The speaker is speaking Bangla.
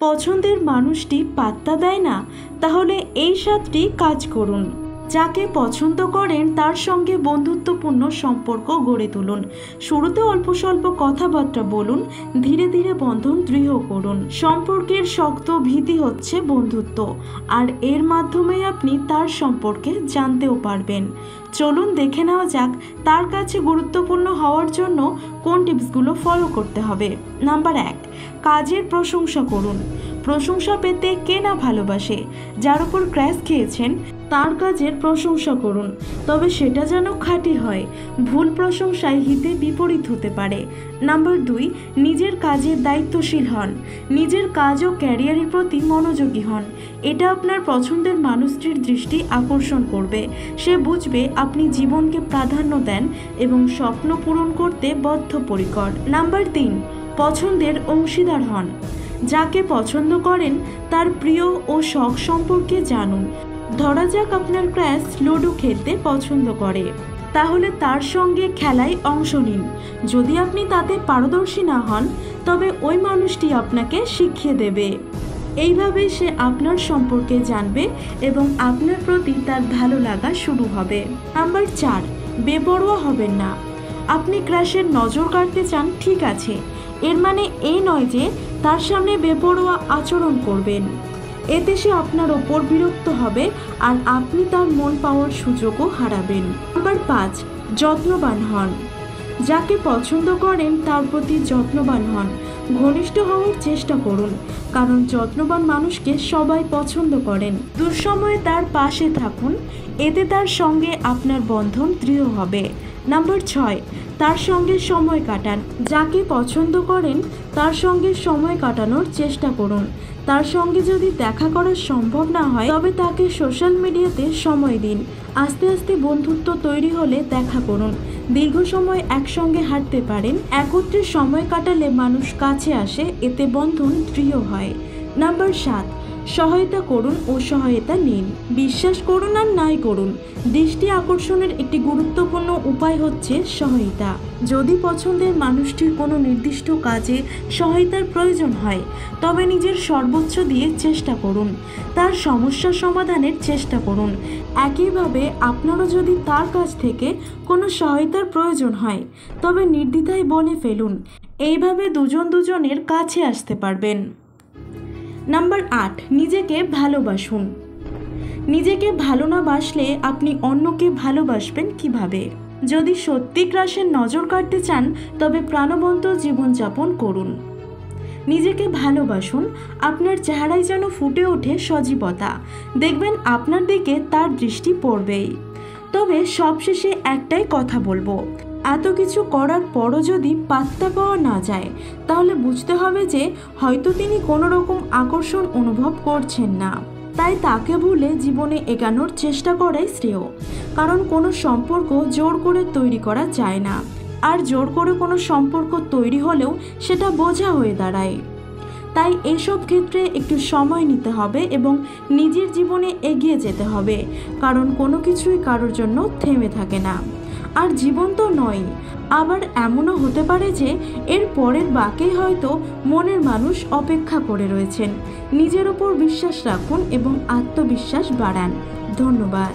পছন্দের মানুষটি পাত্তা দেয় না, তাহলে এই 7টি কাজ করুন। যাকে পছন্দ করেন তার সঙ্গে বন্ধুত্বপূর্ণ সম্পর্ক গড়ে তুলুন। শুরুতে অল্প স্বল্প কথাবার্তা বলুন, ধীরে ধীরে বন্ধন দৃঢ় করুন। সম্পর্কের শক্ত ভিত্তি হচ্ছে বন্ধুত্ব, আর এর মাধ্যমে আপনি তার সম্পর্কে জানতেও পারবেন। চলুন দেখে নেওয়া যাক তার কাছে গুরুত্বপূর্ণ হওয়ার জন্য কোন টিপসগুলো ফলো করতে হবে। নাম্বার 1, কাজের প্রশংসা করুন। প্রশংসা পেতে কে না ভালোবাসে? যার উপর ক্র্যাশ খেয়েছেন তার কাজের প্রশংসা করুন, তবে সেটা যেন খাঁটি হয়। ভুল প্রশংসায় হিতে বিপরীত হতে পারে। নাম্বার 2, নিজের কাজের দায়িত্বশীল হন। নিজের কাজ ও ক্যারিয়ারের প্রতি মনোযোগী হন। এটা আপনার পছন্দের মানুষটির দৃষ্টি আকর্ষণ করবে। সে বুঝবে আপনি জীবনকে প্রাধান্য দেন এবং স্বপ্ন পূরণ করতে বদ্ধপরিকর। নাম্বার 3, পছন্দের অংশীদার হন। যাকে পছন্দ করেন তার প্রিয় ও শখ সম্পর্কে জানুন। ধরা যাক আপনার ক্র্যাশ লুডো খেলতে পছন্দ করে, তাহলে তার সঙ্গে খেলায় অংশ নিন। যদি আপনি তাতে পারদর্শী না হন, তবে ওই মানুষটি আপনাকে শিখিয়ে দেবে। এইভাবে সে আপনার সম্পর্কে জানবে এবং আপনার প্রতি তার ভালো লাগা শুরু হবে। নাম্বার 4, বেপরোয়া হবেন না। আপনি ক্র্যাশের নজর কাটতে চান, ঠিক আছে, এর মানে এই নয় যে তার সামনে বেপরোয়া আচরণ করবেন। এতে সে আপনার ওপর বিরক্ত হবে আর আপনি তার মন পাওয়ার সুযোগও হারাবেন। নাম্বার 5, যত্নবান হন। যাকে পছন্দ করেন তার প্রতি যত্নবান হন। ঘনিষ্ঠ হওয়ার চেষ্টা করুন, কারণ যত্নবান মানুষকে সবাই পছন্দ করেন। দুঃসময়ে তার পাশে থাকুন, এতে তার সঙ্গে আপনার বন্ধন দৃঢ় হবে। নাম্বার 6, তার সঙ্গে সময় কাটান। যাকে পছন্দ করেন তার সঙ্গে সময় কাটানোর চেষ্টা করুন। তার সঙ্গে যদি দেখা করা সম্ভব না হয়, তবে তাকে সোশ্যাল মিডিয়াতে সময় দিন। আস্তে আস্তে বন্ধুত্ব তৈরি হলে দেখা করুন। দীর্ঘ সময় একসঙ্গে হাঁটতে পারেন। একত্রে সময় কাটালে মানুষ কাছে আসে, এতে বন্ধন দৃঢ় হয়। নাম্বার 7, সহায়তা করুন ও সহায়তা নিন। বিশ্বাস করুন আর নাই করুন, দৃষ্টি আকর্ষণের একটি গুরুত্বপূর্ণ উপায় হচ্ছে সহায়তা। যদি পছন্দের মানুষটির কোনো নির্দিষ্ট কাজে সহায়তার প্রয়োজন হয়, তবে নিজের সর্বোচ্চ দিয়ে চেষ্টা করুন। তার সমস্যা সমাধানের চেষ্টা করুন। একইভাবে আপনারও যদি তার কাছ থেকে কোনো সহায়তার প্রয়োজন হয়, তবে নির্দ্বিধায় বলে ফেলুন। এইভাবে দুজনের কাছে আসতে পারবেন। নাম্বার 8, নিজেকে ভালোবাসুন। নিজেকে ভালো না বাসলে আপনি অন্যকে ভালোবাসবেন কিভাবে? যদি সত্যি ক্রাশের নজর কাটতে চান, তবে প্রাণবন্ত জীবনযাপন করুন। নিজেকে ভালোবাসুন, আপনার চেহারায় যেন ফুটে ওঠে সজীবতা। দেখবেন আপনার দিকে তার দৃষ্টি পড়বেই। তবে সবশেষে একটাই কথা বলবো, এত কিছু করার পরও যদি পাত্তা পাওয়া না যায়, তাহলে বুঝতে হবে যে হয়তো তিনি কোনো রকম আকর্ষণ অনুভব করছেন না। তাই তাকে ভুলে জীবনে এগানোর চেষ্টা করাই শ্রেয়। কারণ কোনো সম্পর্ক জোর করে তৈরি করা যায় না, আর জোর করে কোনো সম্পর্ক তৈরি হলেও সেটা বোঝা হয়ে দাঁড়ায়। তাই এসব ক্ষেত্রে একটু সময় নিতে হবে এবং নিজের জীবনে এগিয়ে যেতে হবে, কারণ কোনো কিছুই কারোর জন্য থেমে থাকে না। আর জীবন তো নয়, আবার এমনও হতে পারে যে এর পরের বাকি হয়তো মনের মানুষ অপেক্ষা করে রয়েছেন। নিজের ওপর বিশ্বাস রাখুন এবং আত্মবিশ্বাস বাড়ান। ধন্যবাদ।